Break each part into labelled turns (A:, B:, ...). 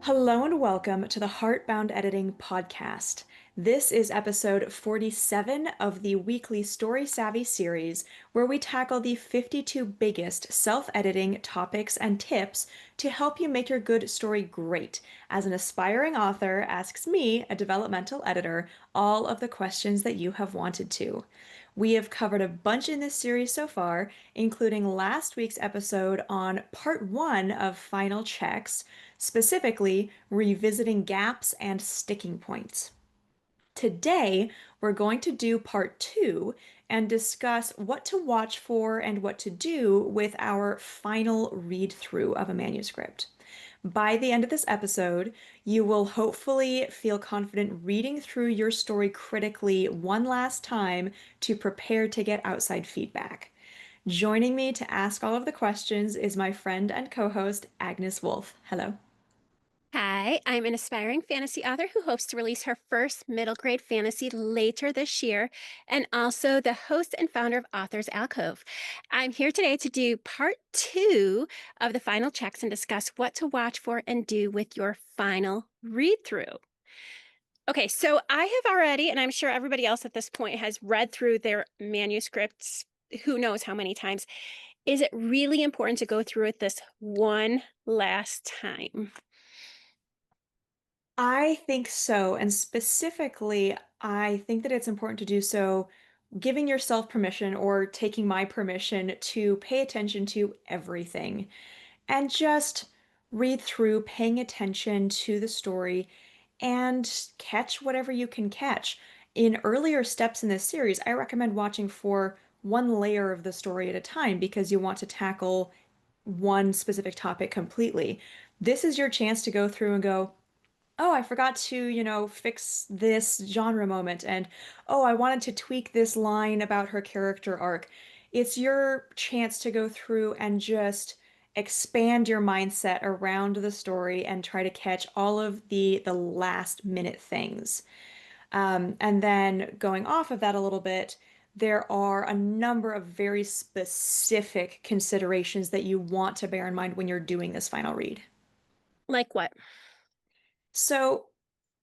A: Hello and welcome to the Heartbound Editing Podcast. This is episode 47 of the weekly Story Savvy series, where we tackle the 52 biggest self-editing topics and tips to help you make your good story great, as an aspiring author asks me, a developmental editor, all of the questions that you have wanted to. We have covered a bunch in this series so far, including last week's episode on part one of Final Checks, specifically revisiting gaps and sticking points. Today, we're going to do part two and discuss what to watch for and what to do with our final read through of a manuscript. By the end of this episode, you will hopefully feel confident reading through your story critically one last time to prepare to get outside feedback. Joining me to ask all of the questions is my friend and co-host, Agnes Wolfe. Hello.
B: Hi, I'm an aspiring fantasy author who hopes to release her first middle grade fantasy later this year, and also the host and founder of Authors Alcove. I'm here today to do part two of the final checks and discuss what to watch for and do with your final read through. Okay, so I have already, and I'm sure everybody else at this point has read through their manuscripts who knows how many times. Is it really important to go through it this one last time?
A: I think so. And specifically, I think that it's important to do so giving yourself permission or taking my permission to pay attention to everything and just read through, paying attention to the story and catch whatever you can catch. In earlier steps in this series, I recommend watching for one layer of the story at a time because you want to tackle one specific topic completely. This is your chance to go through and go, oh, I forgot to, fix this genre moment. And oh, I wanted to tweak this line about her character arc. It's your chance to go through and just expand your mindset around the story and try to catch all of the last minute things. And then going off of that a little bit, there are a number of very specific considerations that you want to bear in mind when you're doing this final read.
B: Like what?
A: So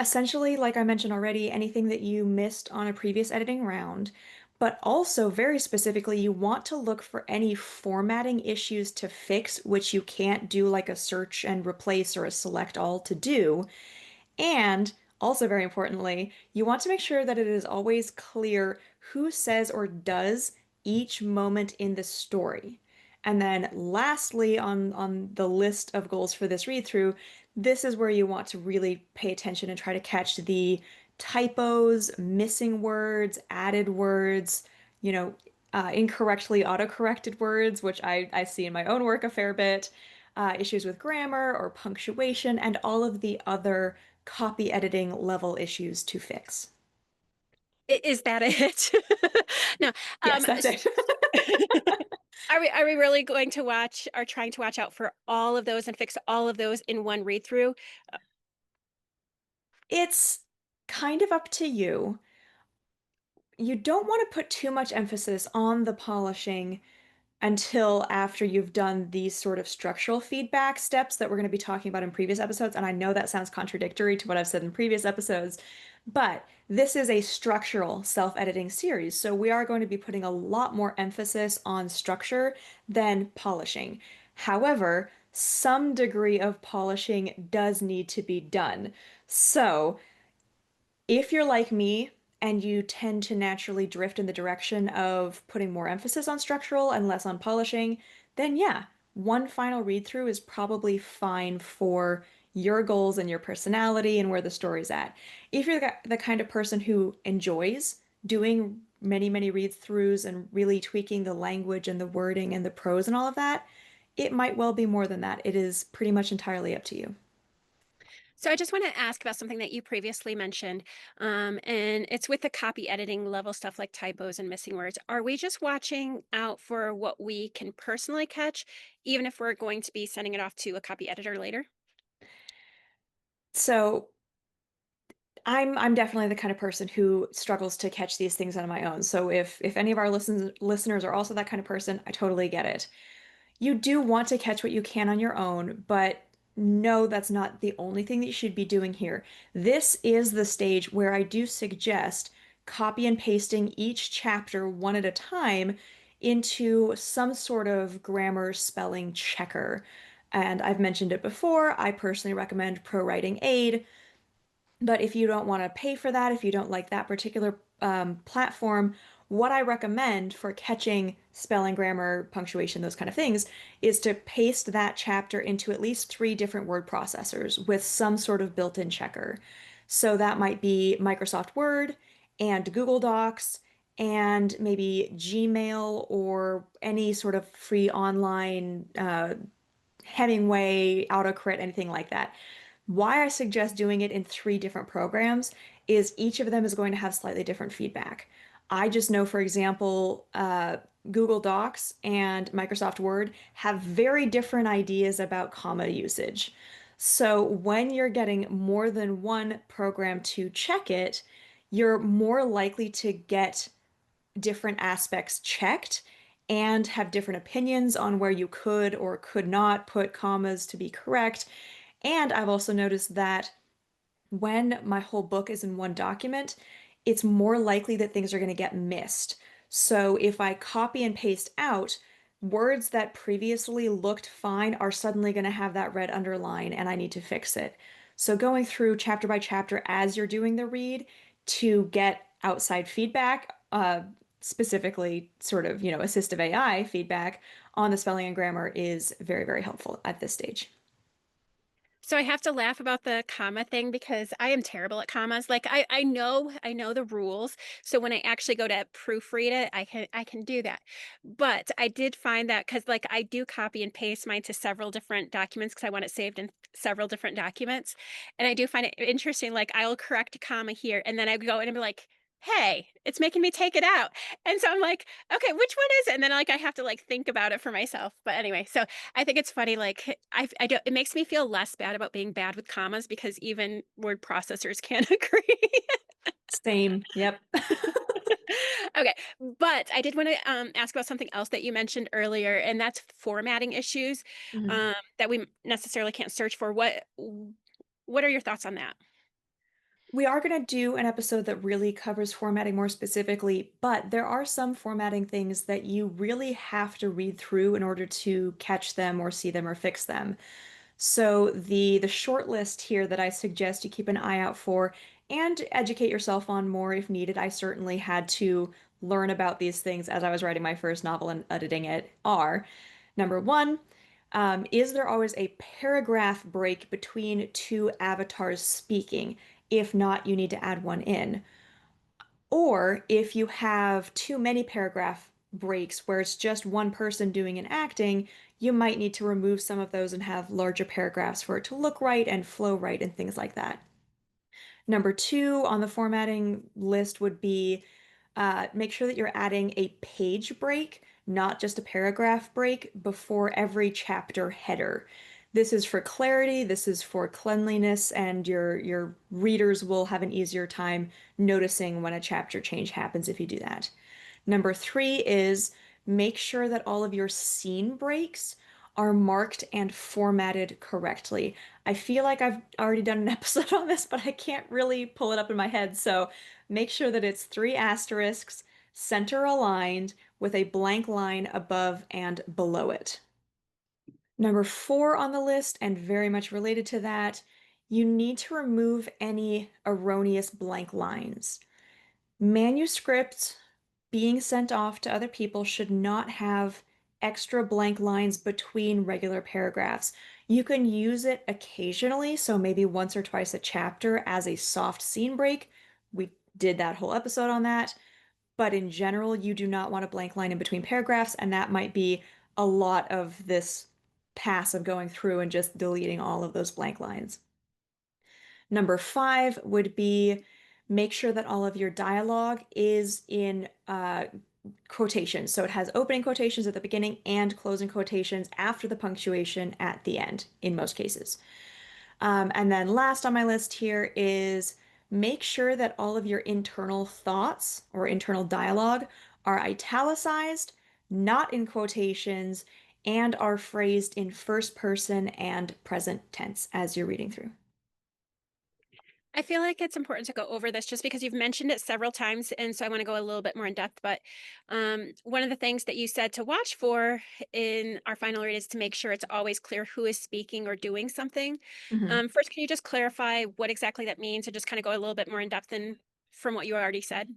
A: essentially, like I mentioned already, anything that you missed on a previous editing round, but also very specifically, you want to look for any formatting issues to fix, which you can't do like a search and replace or a select all to do. And also, very importantly, you want to make sure that it is always clear who says or does each moment in the story. And then lastly, on the list of goals for this read through, this is where you want to really pay attention and try to catch the typos, missing words, added words, you know, incorrectly autocorrected words, which I see in my own work a fair bit, issues with grammar or punctuation, and all of the other copy editing level issues to fix.
B: Is that it? No.
A: Yes, that's it.
B: Are we really going to watch or trying to watch out for all of those and fix all of those in one read through?
A: It's kind of up to you. You don't want to put too much emphasis on the polishing until after you've done these sort of structural feedback steps that we're going to be talking about in previous episodes. And I know that sounds contradictory to what I've said in previous episodes, but this is a structural self-editing series. So we are going to be putting a lot more emphasis on structure than polishing. However, some degree of polishing does need to be done. So if you're like me and you tend to naturally drift in the direction of putting more emphasis on structural and less on polishing, then yeah, one final read through is probably fine for your goals and your personality and where the story's at. If you're the kind of person who enjoys doing many, many read throughs and really tweaking the language and the wording and the prose and all of that, it might well be more than that. It is pretty much entirely up to you.
B: So I just want to ask about something that you previously mentioned, and it's with the copy editing level stuff like typos and missing words. Are we just watching out for what we can personally catch, even if we're going to be sending it off to a copy editor later?
A: So I'm definitely the kind of person who struggles to catch these things on my own. So if any of our listeners are also that kind of person, I totally get it. You do want to catch what you can on your own, but No, that's not the only thing that you should be doing here. This is the stage where I do suggest copy and pasting each chapter one at a time into some sort of grammar spelling checker. And I've mentioned it before, I personally recommend Pro Writing Aid. But if you don't want to pay for that, if you don't like that particular platform, what I recommend for catching spelling, grammar, punctuation, those kind of things, is to paste that chapter into at least three different word processors with some sort of built-in checker. So that might be Microsoft Word and Google Docs and maybe Gmail or any sort of free online Hemingway, AutoCrit, anything like that. Why I suggest doing it in three different programs is each of them is going to have slightly different feedback. I just know, for example, Google Docs and Microsoft Word have very different ideas about comma usage. So when you're getting more than one program to check it, you're more likely to get different aspects checked and have different opinions on where you could or could not put commas to be correct. And I've also noticed that when my whole book is in one document, it's more likely that things are going to get missed. So if I copy and paste out, words that previously looked fine are suddenly going to have that red underline and I need to fix it. So going through chapter by chapter as you're doing the read to get outside feedback, specifically sort of, assistive AI feedback on the spelling and grammar is very, very helpful at this stage.
B: So I have to laugh about the comma thing because I am terrible at commas. Like I know the rules. So when I actually go to proofread it, I can do that. But I did find that because like I do copy and paste mine to several different documents because I want it saved in several different documents. And I do find it interesting, like I'll correct a comma here and then I go in and be like, hey, it's making me take it out. And so I'm like, okay, which one is it? And then like I have to like think about it for myself. But anyway, so I think it's funny, like I don't, it makes me feel less bad about being bad with commas because even word processors can't agree.
A: Same. Yep.
B: Okay, but I did want to ask about something else that you mentioned earlier, and that's formatting issues
A: Mhm.
B: that we necessarily can't search for. What are your thoughts on that?
A: We are going to do an episode that really covers formatting more specifically, but there are some formatting things that you really have to read through in order to catch them or see them or fix them. So the short list here that I suggest you keep an eye out for and educate yourself on more if needed. I certainly had to learn about these things as I was writing my first novel and editing it are number one, is there always a paragraph break between two avatars speaking? If not, you need to add one in. Or if you have too many paragraph breaks where it's just one person doing an acting, you might need to remove some of those and have larger paragraphs for it to look right and flow right and things like that. Number two on the formatting list would be make sure that you're adding a page break, not just a paragraph break, before every chapter header. This is for clarity, this is for cleanliness, and your readers will have an easier time noticing when a chapter change happens if you do that. Number three is make sure that all of your scene breaks are marked and formatted correctly. I feel like I've already done an episode on this, but I can't really pull it up in my head. So make sure that it's three asterisks, center aligned, with a blank line above and below it. Number four on the list, and very much related to that, you need to remove any erroneous blank lines. Manuscripts being sent off to other people should not have extra blank lines between regular paragraphs. You can use it occasionally, so maybe once or twice a chapter as a soft scene break. We did that whole episode on that. But in general, you do not want a blank line in between paragraphs, and that might be a lot of this pass of going through and just deleting all of those blank lines. Number five would be make sure that all of your dialogue is in quotations. So it has opening quotations at the beginning and closing quotations after the punctuation at the end, in most cases. And then last on my list here is make sure that all of your internal thoughts or internal dialogue are italicized, not in quotations, and are phrased in first person and present tense as you're reading through.
B: I feel like it's important to go over this just because you've mentioned it several times, and so I want to go a little bit more in depth. But one of the things that you said to watch for in our final read is to make sure it's always clear who is speaking or doing something.
A: Mhm.
B: First, can you just clarify what exactly that means, and just kind of go a little bit more in depth from what you already said?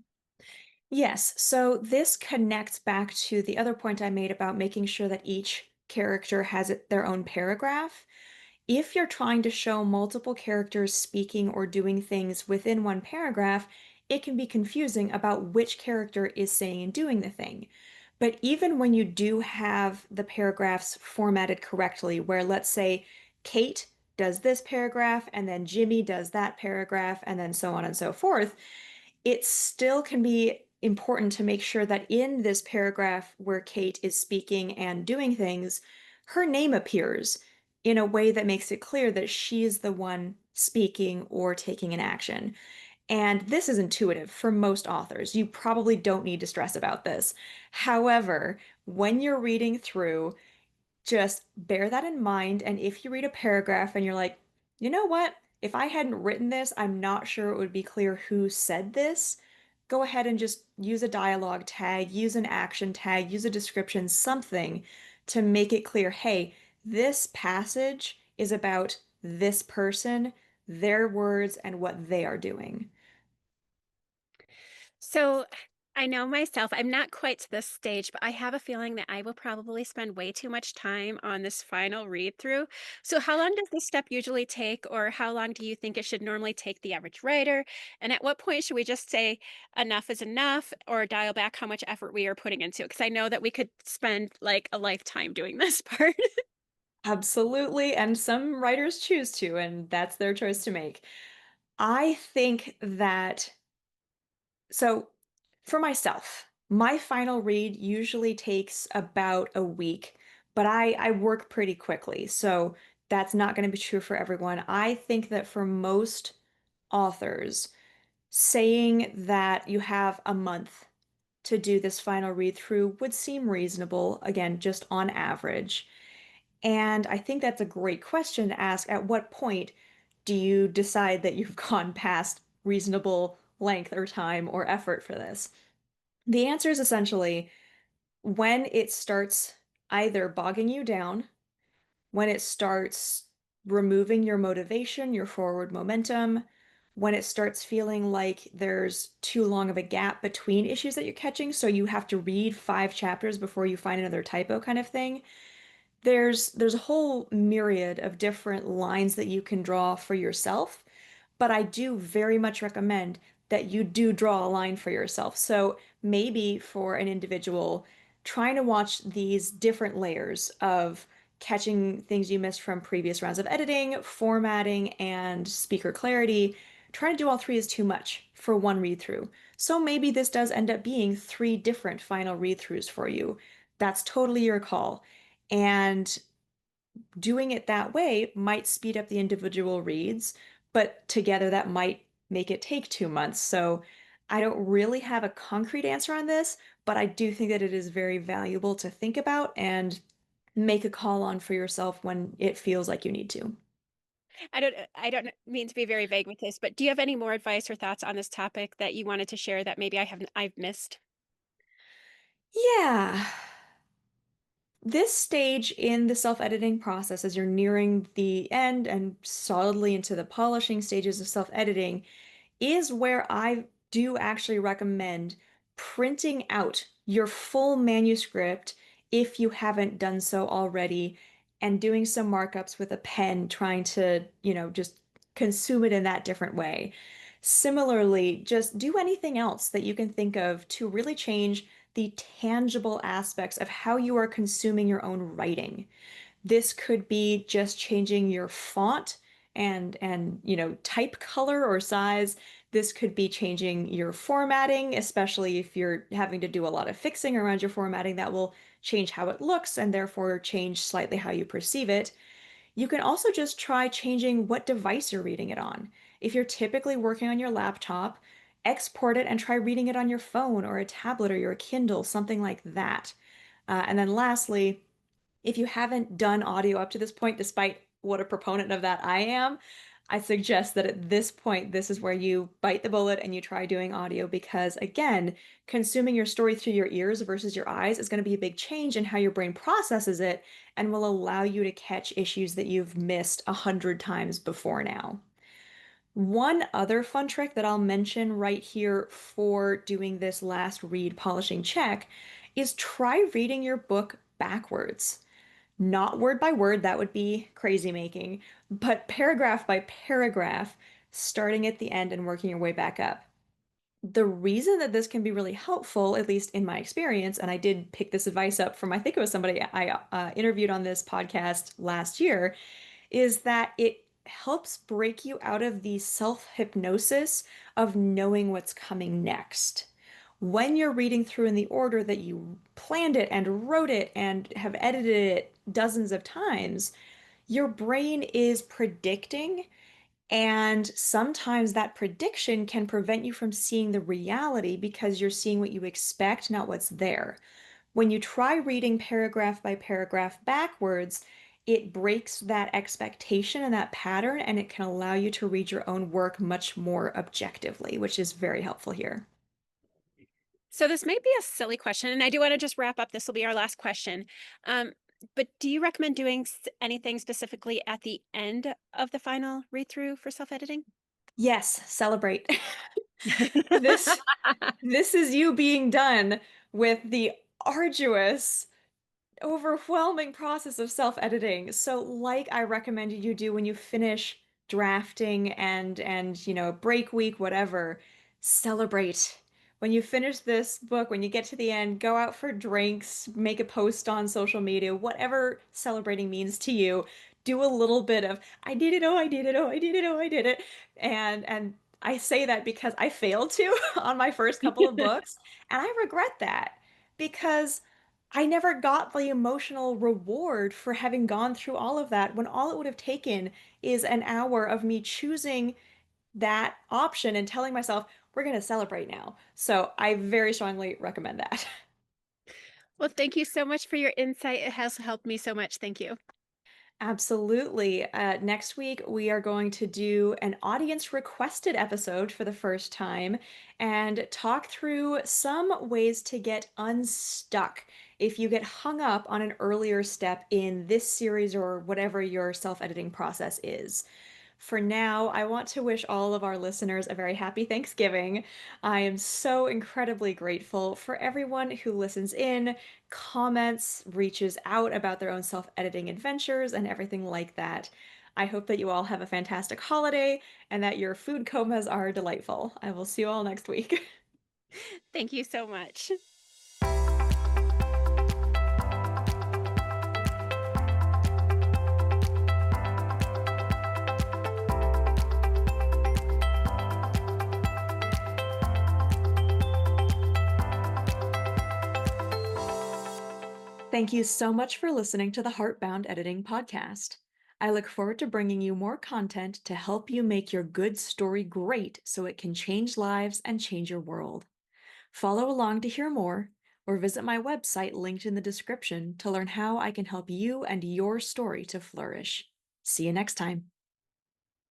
A: Yes, so this connects back to the other point I made about making sure that each character has their own paragraph. If you're trying to show multiple characters speaking or doing things within one paragraph, it can be confusing about which character is saying and doing the thing. But even when you do have the paragraphs formatted correctly, where let's say Kate does this paragraph, and then Jimmy does that paragraph, and then so on and so forth, it still can be important to make sure that in this paragraph where Kate is speaking and doing things, her name appears in a way that makes it clear that she's the one speaking or taking an action. And this is intuitive for most authors. You probably don't need to stress about this. However, when you're reading through, just bear that in mind. And if you read a paragraph and you're like, you know what? If I hadn't written this, I'm not sure it would be clear who said this. Go ahead and just use a dialogue tag, use an action tag, use a description, something to make it clear, hey, this passage is about this person, their words, and what they are doing.
B: So I know myself, I'm not quite to this stage, but I have a feeling that I will probably spend way too much time on this final read through. So, how long does this step usually take, or how long do you think it should normally take the average writer? And at what point should we just say enough is enough, or dial back how much effort we are putting into it? Because I know that we could spend like a lifetime doing this part.
A: Absolutely, and some writers choose to, and that's their choice to make. I think that So, for myself, my final read usually takes about a week, but I work pretty quickly. So, that's not going to be true for everyone. I think that for most authors, saying that you have a month to do this final read through would seem reasonable, again, just on average. And I think that's a great question to ask. At what point do you decide that you've gone past reasonable length or time or effort for this? The answer is essentially when it starts either bogging you down, when it starts removing your motivation, your forward momentum, when it starts feeling like there's too long of a gap between issues that you're catching, so you have to read 5 chapters before you find another typo kind of thing. There's a whole myriad of different lines that you can draw for yourself, but I do very much recommend that you do draw a line for yourself. So maybe for an individual trying to watch these different layers of catching things you missed from previous rounds of editing, formatting, and speaker clarity, trying to do all three is too much for one read through. So maybe this does end up being 3 different final read throughs for you. That's totally your call. And doing it that way might speed up the individual reads, but together that might make it take 2 months. So I don't really have a concrete answer on this, but I do think that it is very valuable to think about and make a call on for yourself when it feels like you need to.
B: I don't mean to be very vague with this, but do you have any more advice or thoughts on this topic that you wanted to share that maybe I've missed?
A: Yeah. This stage in the self-editing process, as you're nearing the end and solidly into the polishing stages of self-editing, is where I do actually recommend printing out your full manuscript if you haven't done so already and doing some markups with a pen, trying to, just consume it in that different way. Similarly, just do anything else that you can think of to really change the tangible aspects of how you are consuming your own writing. This could be just changing your font and type color or size. This could be changing your formatting, especially if you're having to do a lot of fixing around your formatting that will change how it looks and therefore change slightly how you perceive it. You can also just try changing what device you're reading it on. If you're typically working on your laptop, export it and try reading it on your phone or a tablet or your Kindle, something like that. And then lastly, If you haven't done audio up to this point, despite what a proponent of that I am, I suggest that at this point, this is where you bite the bullet and you try doing audio because, again, consuming your story through your ears versus your eyes is going to be a big change in how your brain processes it and will allow you to catch issues that you've missed 100 times before now. One other fun trick that I'll mention right here for doing this last read polishing check is try reading your book backwards. Not word by word, that would be crazy making, but paragraph by paragraph, starting at the end and working your way back up. The reason that this can be really helpful, at least in my experience, and I did pick this advice up from, I think it was somebody I interviewed on this podcast last year, is that it helps break you out of the self-hypnosis of knowing what's coming next. When you're reading through in the order that you planned it and wrote it and have edited it dozens of times, your brain is predicting, and sometimes that prediction can prevent you from seeing the reality because you're seeing what you expect, not what's there. When you try reading paragraph by paragraph backwards, it breaks that expectation and that pattern, and it can allow you to read your own work much more objectively, which is very helpful here.
B: So this may be a silly question, and I do want to just wrap up. This will be our last question. Um, but do you recommend doing anything specifically at the end of the final read through for self editing?
A: Yes, celebrate. This this is you being done with the arduous overwhelming process of self-editing. So like I recommended you do when you finish drafting and break week whatever, celebrate. When you finish this book, when you get to the end, go out for drinks, make a post on social media, whatever celebrating means to you. Do a little bit of I did it, oh I did it, oh I did it, oh I did it. And I say that because I failed to on my first couple of books, and I regret that because I never got the emotional reward for having gone through all of that when all it would have taken is an hour of me choosing that option and telling myself, we're going to celebrate now. So I very strongly recommend that.
B: Well, thank you so much for your insight. It has helped me so much. Thank you.
A: Absolutely. Next week, we are going to do an audience requested episode for the first time and talk through some ways to get unstuck if you get hung up on an earlier step in this series or whatever your self-editing process is. For now, I want to wish all of our listeners a very happy Thanksgiving. I am so incredibly grateful for everyone who listens in, comments, reaches out about their own self-editing adventures, and everything like that. I hope that you all have a fantastic holiday and that your food comas are delightful. I will see you all next week.
B: Thank you so much.
A: Thank you so much for listening to the Heartbound Editing Podcast. I look forward to bringing you more content to help you make your good story great so it can change lives and change your world. Follow along to hear more, or visit my website linked in the description to learn how I can help you and your story to flourish. See you next time.